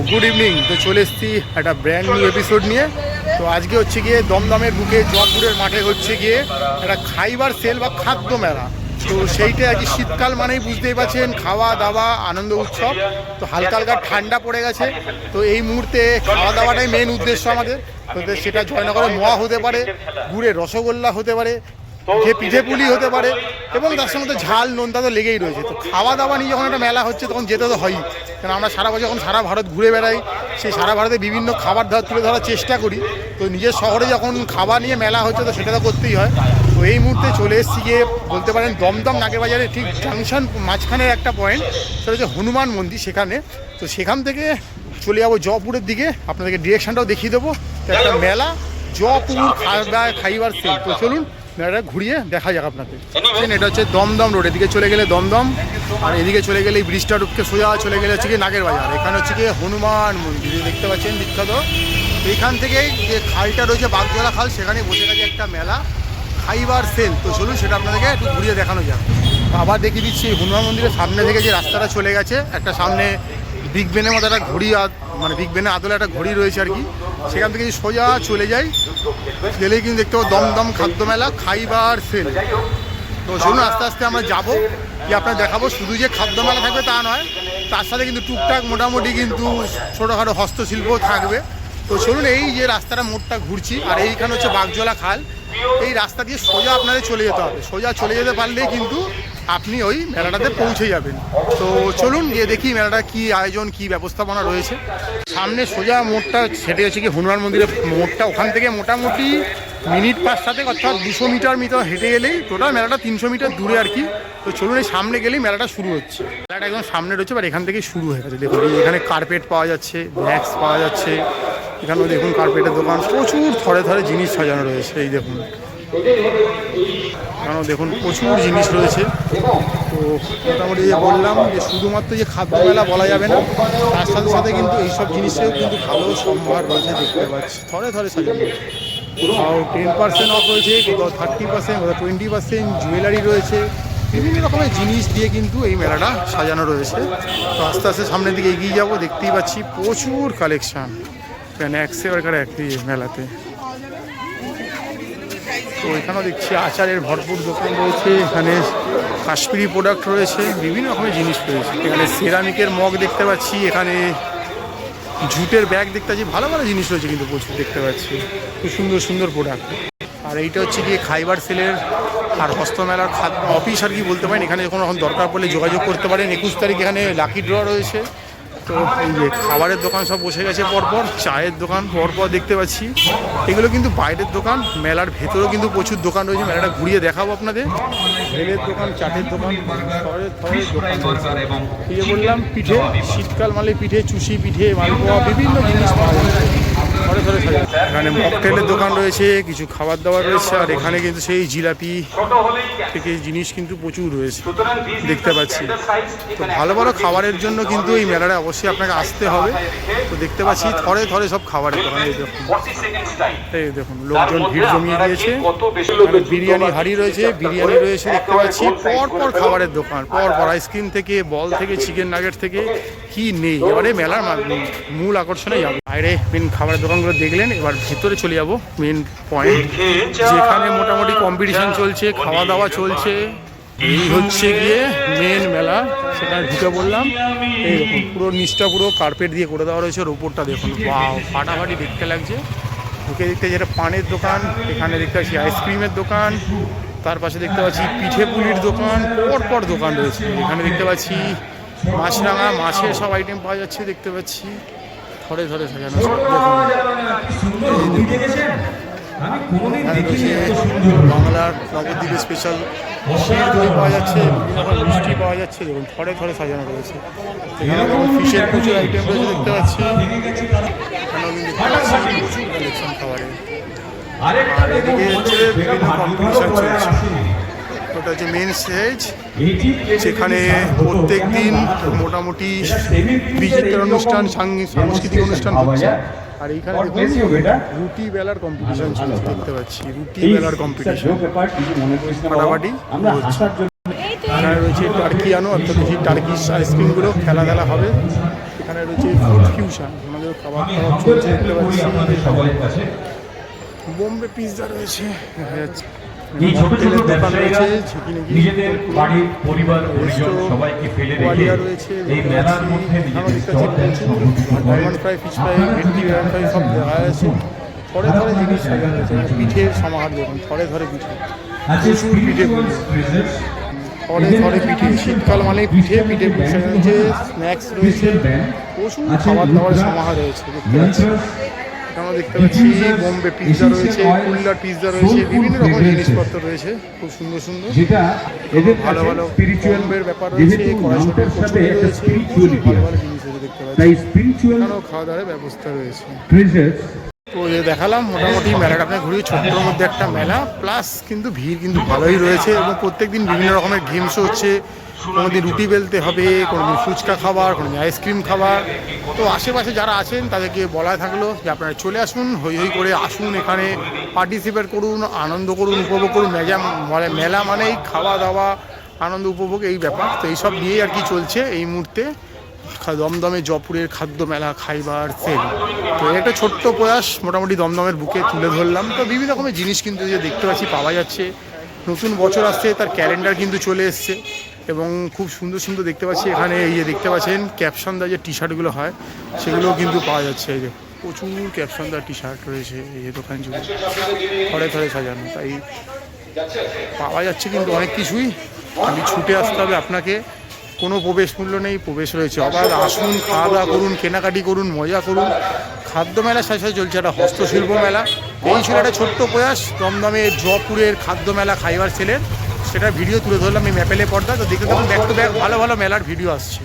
Good evening. তো চলে এসেছি একটা ব্র্যান্ড নিউ এপিসোড নিয়ে। তো আজকে হচ্ছে গিয়ে দমদমের বুকে জয়পুরের মাঠে হচ্ছে গিয়ে একটা খাইবার সেল বা খাদ্য মেলা। তো সেইটা আর কি শীতকাল মানেই বুঝতেই পারছেন, খাওয়া দাওয়া আনন্দ উৎসব। তো হালকা হালকা ঠান্ডা পড়ে গেছে, তো এই মুহূর্তে খাওয়া দাওয়াটাই মেন উদ্দেশ্য আমাদের। তো সেটা জয়নগরের মোয়া হতে পারে, গুড়ের রসগোল্লা হতে পারে, পিঠে পুলি হতে পারে, এবং তার সঙ্গে তো ঝাল নোনতা তো লেগেই রয়েছে। তো খাওয়া দাওয়া নিয়ে যখন একটা মেলা হচ্ছে তখন যেতে তো হয়ই, কারণ আমরা সারা বছর যখন সারা ভারত ঘুরে বেড়াই, সেই সারা ভারতে বিভিন্ন খাবার তুলে ধরার চেষ্টা করি। তো নিজের শহরে যখন খাবার নিয়ে মেলা হচ্ছে তো সেটা তো করতেই হয়। তো এই মুহূর্তে চলে এসেছি গিয়ে বলতে পারেন দমদম নাগের বাজারে ঠিক জাংশন মাঝখানের একটা পয়েন্ট, সেটা হচ্ছে হনুমান মন্দির, সেখানে। তো সেখান থেকে চলে যাবো জয়পুরের দিকে, আপনাদেরকে ডিরেকশনটাও দেখিয়ে দেবো। একটা মেলা, জয়পুর খাইবার সেল। তো চলুন মেলাটা ঘুরিয়ে দেখা যাক আপনাদের। এটা হচ্ছে দমদম রোড, এদিকে চলে গেলে দমদম, আর এদিকে চলে গেলে এই ব্রিজটা ঢুকতে সোজা চলে গেলে হচ্ছে কি নাগের বাজার। এখানে হচ্ছে কি হনুমান মন্দির দেখতে পাচ্ছেন বিখ্যাত। এইখান থেকেই যে খালটা রয়েছে বাগজোলা খাল, সেখানে বসে গেছে একটা মেলা খাইবার সেল। তো চলুন সেটা আপনাদেরকে একটু ঘুরিয়ে দেখানো যাক। আবার দেখিয়ে দিচ্ছি হনুমান মন্দিরের সামনে থেকে যে রাস্তাটা চলে গেছে, একটা সামনে বিগ বেনের মতো একটা ঘড়ি, মানে বিগ বেনের আদলে একটা ঘড়ি রয়েছে আর কি। সেখান থেকে সোজা চলে যাই, গেলেই কিন্তু দেখতে পাবো দমদম খাদ্য মেলা খাইবার সেল। তো চলুন আস্তে আস্তে আমরা যাবো, কি আপনার দেখাবো। শুধু যে খাদ্য মেলা থাকবে তা নয়, তার সাথে কিন্তু টুকটাক মোটামুটি কিন্তু ছোটোখাটো হস্তশিল্পও থাকবে। তো চলুন এই যে রাস্তাটা মোড়টা ঘুরছি, আর এইখানে হচ্ছে বাগজোলা খাল, এই রাস্তা দিয়ে সোজা আপনাদের চলে যেতে হবে। সোজা চলে যেতে পারলেই কিন্তু আপনি ওই মেলাটাতে পৌঁছে যাবেন। তো চলুন গিয়ে দেখি মেলাটা কি আয়োজন, কি ব্যবস্থাপনা রয়েছে। সামনে সোজা মোড়টা সেটা হচ্ছে কি হনুমান মন্দিরের মোড়টা, ওখান থেকে মোটামুটি মিনিট 5-7 অর্থাৎ 200 মিটার হেঁটে গেলেই টোটাল মেলাটা 300 মিটার দূরে আর কি। তো চলুন এই সামনে গেলেই মেলাটা শুরু হচ্ছে। মেলাটা একদম সামনে রয়েছে, আর এখান থেকেই শুরু হয়ে গেছে। দেখুন এখানে কার্পেট পাওয়া যাচ্ছে, ব্যাগস পাওয়া যাচ্ছে, এখানেও দেখুন কার্পেটের দোকান, প্রচুর থরে থরে জিনিস সাজানো রয়েছে। এই দেখুন এখানেও দেখুন প্রচুর জিনিস রয়েছে। তো মোটামুটি যে বললাম যে শুধুমাত্র যে খাদ্য মেলা বলা যাবে না, তার সাথে সাথে কিন্তু এইসব জিনিসেও কিন্তু ভালো সম্ভার রয়েছে, দেখতে পাচ্ছি থরে থরে সাজানো। কোথাও 10% অফ রয়েছে, কোথাও 30%, কোথাও 20% জুয়েলারি রয়েছে, বিভিন্ন রকমের জিনিস দিয়ে কিন্তু এই মেলাটা সাজানো রয়েছে। তো আস্তে আস্তে সামনের দিকে এগিয়ে যাবো, দেখতেই পাচ্ছি প্রচুর কালেকশান এখানে একেবারে একটি মেলাতে। তো এখানেও দেখছি আচারের ভরপুর দোকান রয়েছে, এখানে কাশ্মীরি প্রোডাক্ট রয়েছে, বিভিন্ন রকমের জিনিস রয়েছে। এখানে সেরামিকের মগ দেখতে পাচ্ছি, এখানে জুটের ব্যাগ দেখতে পাচ্ছি, ভালো ভালো জিনিস রয়েছে কিন্তু প্রচুর দেখতে পাচ্ছি, খুব সুন্দর সুন্দর প্রোডাক্ট। আর এইটা হচ্ছে গিয়ে খাইবার সেলের আর হস্তমেলার অফিস আর কি বলতে পারেন। এখানে যখন দরকার পড়লে যোগাযোগ করতে পারেন। 21 তারিখ এখানে লাকি ড্র রয়েছে। তো এই যে খাবারের দোকান সব বসে গেছে পরপর, চায়ের দোকান পরপর দেখতে পাচ্ছি। এগুলো কিন্তু বাইরের দোকান, মেলার ভেতরেও কিন্তু প্রচুর দোকান রয়েছে। মেলাটা ঘুরিয়ে দেখাবো আপনাদের। ভেলের দোকান, চাটের দোকান, এই যে বললাম পিঠে, শীতকাল মালে পিঠে, চুষি পিঠে, মালপোয়া, বিভিন্ন জিনিস পাওয়া যায় ঘরে ঘরে সাজা। এখানে মকটেলের দোকান রয়েছে, কিছু খাবার দাবার রয়েছে, আর এখানে কিন্তু সেই জিলাপি থেকে জিনিস কিন্তু প্রচুর রয়েছে দেখতে পাচ্ছি। তো ভালো ভালো খাবারের জন্য কিন্তু এই মেলাটা অবশ্যই আপনাকে আসতে হবে। তো দেখতে পাচ্ছি থরে থরে সব খাবারের দোকান। এই দেখুন লোকজন ভিড় জমিয়ে দিয়েছে। বিরিয়ানি হাঁড়ি রয়েছে, বিরিয়ানি রয়েছে দেখতে পাচ্ছি, পরপর খাবারের দোকান, পরপর আইসক্রিম থেকে, বল থেকে, চিকেন নাগেট থেকে কি নেই। এবারে মেলার মূল আকর্ষণে যাবো। বাইরে মেন খাবারের দোকানগুলো দেখলেন, এবার ভিতরে চলে যাবো মেন পয়েন্ট, যেখানে মোটামুটি কম্পিটিশন চলছে, খাওয়া দাওয়া চলছে। এই হচ্ছে গিয়ে মেন মেলা, সেখানে ঢুকে বললাম। এই দেখুন পুরো নিচটা পুরো কার্পেট দিয়ে করে দেওয়া রয়েছে, ওর উপরটা দেখুন বাহ ফাটাফাটি দেখতে লাগছে। ঢুকে দেখতে যেটা পানের দোকান, এখানে দেখতে পাচ্ছি আইসক্রিমের দোকান, তার পাশে দেখতে পাচ্ছি পিঠে পুলির দোকান, পরপর দোকান রয়েছে। এখানে দেখতে পাচ্ছি মাছরাঙা, মাছের সব আইটেম পাওয়া যাচ্ছে দেখতে পাচ্ছি, ধরে ধরে সাজানো। বাংলার নবদ্বীপের স্পেশাল ক্ষীর দই পাওয়া যাচ্ছে, মিষ্টি পাওয়া যাচ্ছে, দেখুন থরে থরে সাজানো রয়েছে। এখানে যেমন ফিশের প্রচুর আইটেম রয়েছে দেখতে পাচ্ছি, এখানেও কিন্তু প্রচুর কালেকশন খাবারের। আর এদিকে হচ্ছে বিভিন্ন কম্পিটিশন চলছে। ওটা হচ্ছে মেন স্টেজ, যেখানে প্রত্যেক দিন মোটামুটি বিচিত্র অনুষ্ঠান, সাংস্কৃতিক অনুষ্ঠান হচ্ছে। আর এইখানে রুটি বেলার কম্পিটিশন চলছে দেখতে পাচ্ছি, রুটি বেলার কম্পিটিশন ফাটাফাটি হচ্ছে। এখানে রয়েছে টার্কিয়ানো, অর্থাৎ টার্কিশ আইসক্রিমগুলো খেলা হবে। এখানে রয়েছে ফুড ফিউশন, আমাদের খাবার খাবার চলছে দেখতে পাচ্ছি। বোম্বে পিৎজা রয়েছে দেখা যাচ্ছে। এই ছোট ছোট দোকান ব্যবসায়ীরা রয়েছে নিজেদের বাড়ির পরিবার পরিজন সবাইকে ফেলে রেখে রয়েছে এই মেলার মধ্যে নিজেদের স্টল দেন, সংগঠিত করে। ডায়মন্ড ফ্রাই, ফিশ ফ্রাই, ভেটকি ফ্রাই সব দেখা যাচ্ছে। ঘরে ঘরে জিনিস সাজানো রয়েছে, পিঠের সমাহার দেখুন, ঘরে ঘরে পিঠে, আছে প্রচুর পিঠে স্পিরিচুয়াল ট্রেজার্স, ঘরে ঘরে পিঠে। শীতকাল মানে পিঠে পিঠে রয়েছে, স্ন্যাক্স রয়েছে, প্রচুর খাবার দাবার সমাহার রয়েছে দেখতে পাচ্ছি। আমরা দেখতে পাচ্ছি বোম্বে পিৎজা রয়েছে, কুল্লার পিৎজা রয়েছে, বিভিন্ন রকম জিনিসপত্র রয়েছে খুব সুন্দর সুন্দর, যেটা এদের ভালো কাছে ভালো স্পিরিচুয়াল, বোম্বের ব্যাপার যেহেতু রয়েছে, কড়াইশুটির নামটার সাথে কচুরি একটা রয়েছে, প্রচুর স্পিরিচুয়ালিটি ভালো আছে, ভালো জিনিস রয়েছে দেখতে তাই পাচ্ছি। স্পিরিচুয়াল এখানেও খাওয়া দাওয়ার ব্যবস্থা রয়েছে। ট্রেজার্স তো দেখালাম মোটামুটি মেলাটা আপনার ঘুরিয়ে, ছোট্টর মধ্যে একটা মেলা, প্লাস কিন্তু ভিড় কিন্তু ভালোই রয়েছে এবং প্রত্যেকদিন বিভিন্ন রকমের গেমসও হচ্ছে। কোনোদিন রুটি বেলতে হবে, কোনোদিন ফুচকা খাবার, কোনোদিন আইসক্রিম খাবার। তো আশেপাশে যারা আছেন তাদেরকে বলা থাকলো যে আপনারা চলে আসুন, হই হই করে আসুন, এখানে পার্টিসিপেট করুন, আনন্দ করুন, উপভোগ করুন। মেলা মানেই খাওয়া দাওয়া, আনন্দ উপভোগ, এই ব্যাপার। তো এইসব নিয়েই আর কি চলছে এই মুহূর্তে দমদমে জয়পুরের খাদ্য মেলা খাইবার সেল। তো একটা ছোট্ট প্রয়াস মোটামুটি দমদমের বুকে তুলে ধরলাম। তো বিভিন্ন রকমের জিনিস কিন্তু যে দেখতে পাচ্ছি পাওয়া যাচ্ছে। নতুন বছর আসছে, তার ক্যালেন্ডার কিন্তু চলে এসছে এবং খুব সুন্দর সুন্দর দেখতে পাচ্ছি এখানে। এই যে দেখতে পাচ্ছেন ক্যাপশন দেওয়া যে টি শার্টগুলো হয় সেগুলোও কিন্তু পাওয়া যাচ্ছে। এই যে প্রচুর ক্যাপশন দেওয়া টি শার্ট রয়েছে এই যে দোকান জুড়ে, ঘরে ঘরে সাজানো। তাই পাওয়া যাচ্ছে কিন্তু অনেক কিছুই, খালি ছুটে আসতে হবে আপনাকে। কোনো প্রবেশ মূল্য নেই, প্রবেশ রয়েছে। আবার আসুন, খাওয়া দাওয়া করুন, কেনাকাটি করুন, মজা করুন। খাদ্য মেলার সাথে সাথে চলছে একটা হস্তশিল্প মেলা। এই ছিল একটা ছোট্ট প্রয়াস দমদমের জয়পুরের খাদ্য মেলা খাইবার সেলের, সেটা ভিডিও তুলে ধরলাম এই ম্যাপেলে পর্দা। তো দেখতে থাকুন, ব্যাক টু ব্যাক ভালো ভালো মেলার ভিডিও আসছে।